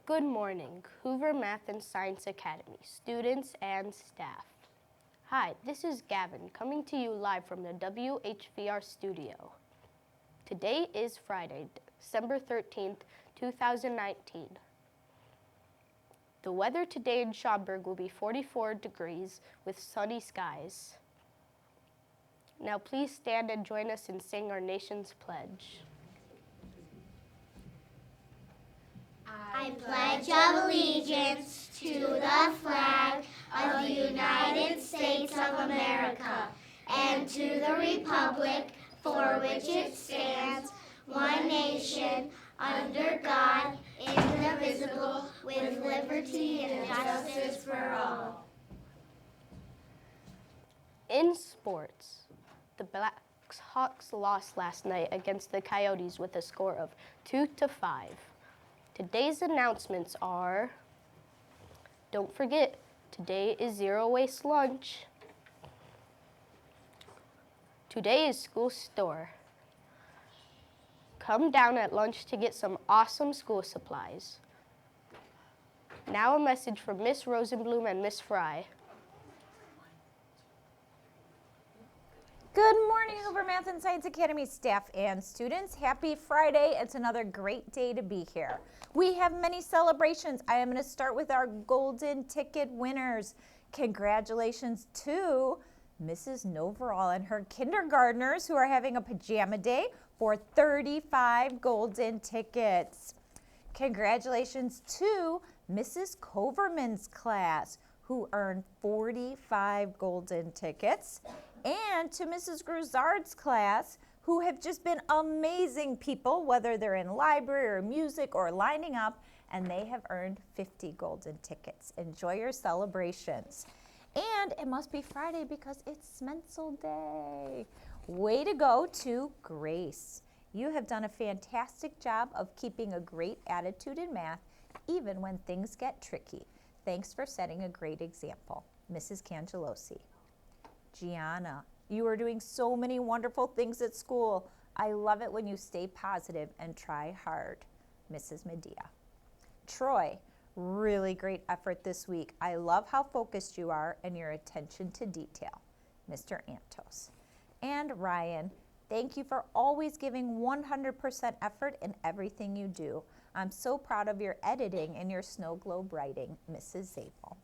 Good morning, Hoover Math and Science Academy, students and staff. Hi, this is Gavin coming to you live from the WHVR studio. Today is Friday, December 13th, 2019. The weather today in Schaumburg will be 44 degrees with sunny skies. Now please stand and join us and sing our nation's pledge. I pledge allegiance to the flag of the United States of America and to the republic for which it stands, one nation, under God, indivisible, with liberty and justice for all. In sports, the Blackhawks lost last night against the Coyotes with a score of 2-5. Today's announcements are, don't forget, today is Zero Waste Lunch. Today is school store. Come down at lunch to get some awesome school supplies. Now a message from Miss Rosenblum and Miss Fry. Good morning, Hoover Math and Science Academy staff and students. Happy Friday. It's another great day to be here. We have many celebrations. I am going to start with our golden ticket winners. Congratulations to Mrs. Noverall and her kindergartners who are having a pajama day for 35 golden tickets. Congratulations to Mrs. Coverman's class who earned 45 golden tickets. And to Mrs. Gruzard's class, who have just been amazing people, whether they're in library or music or lining up, and they have earned 50 golden tickets. Enjoy your celebrations. And it must be Friday because it's Smensel Day. Way to go to Grace. You have done a fantastic job of keeping a great attitude in math, even when things get tricky. Thanks for setting a great example. Mrs. Cangelosi. Gianna, you are doing so many wonderful things at school. I love it when you stay positive and try hard. Mrs. Medea. Troy, really great effort this week. I love how focused you are and your attention to detail. Mr. Antos. And Ryan, thank you for always giving 100% effort in everything you do. I'm so proud of your editing and your snow globe writing, Mrs. Zabel.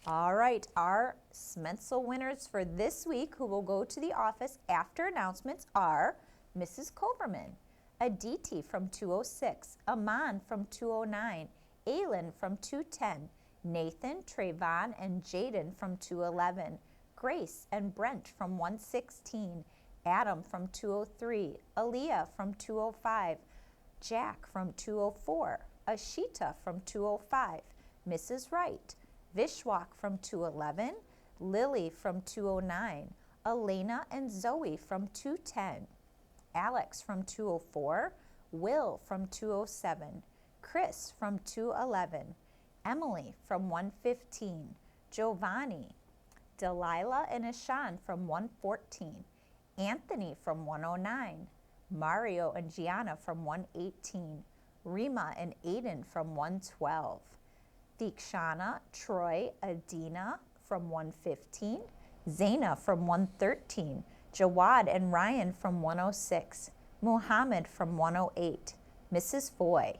All right, our Smensel winners for this week who will go to the office after announcements are Mrs. Coverman, Aditi from 206, Aman from 209, Aylin from 210, Nathan, Trayvon, and Jaden from 211, Grace and Brent from 116, Adam from 203, Aaliyah from 205, Jack from 204, Ashita from 205, Mrs. Wright, Vishwak from 211, Lily from 209, Elena and Zoe from 210, Alex from 204, Will from 207, Chris from 211, Emily from 115, Giovanni, Delilah and Ishan from 114, Anthony from 109, Mario and Gianna from 118, Rima and Aiden from 112, Deekshana, Troy, Adina from 115, Zaina from 113, Jawad and Ryan from 106, Muhammad from 108, Mrs. Foy,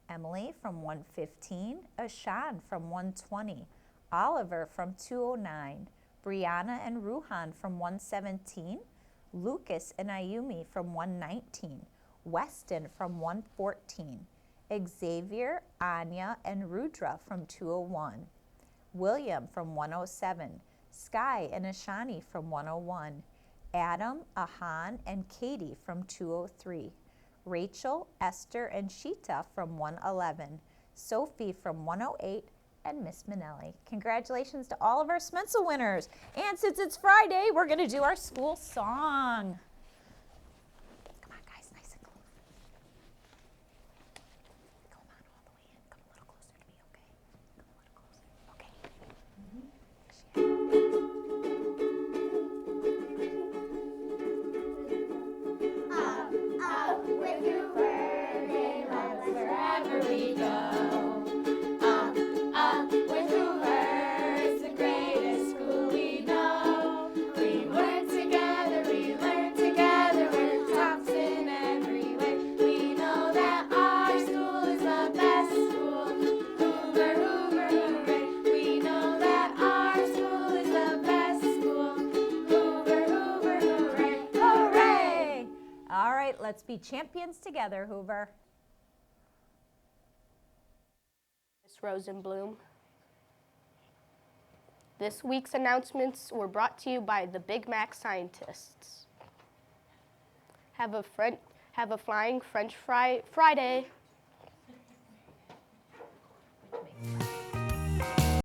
Emily from 115, Ashan from 120, Oliver from 209, Brianna and Ruhan from 117, Lucas and Ayumi from 119, Weston from 114, Xavier, Anya, and Rudra from 201, William from 107, Sky and Ashani from 101, Adam, Ahan, and Katie from 203, Rachel, Esther, and Sheeta from 111, Sophie from 108, and Miss Manelli. Congratulations to all of our Smensel winners. And since it's Friday, we're going to do our school song. Come on, guys, nice and close. Come on all the way in. Come a little closer to me, okay? Come a little closer. Okay. Up with Hoover, they let's wherever we go. be champions together, Hoover. Miss Rosenblum. This week's announcements were brought to you by the Big Mac scientists. Have a flying French fry Friday.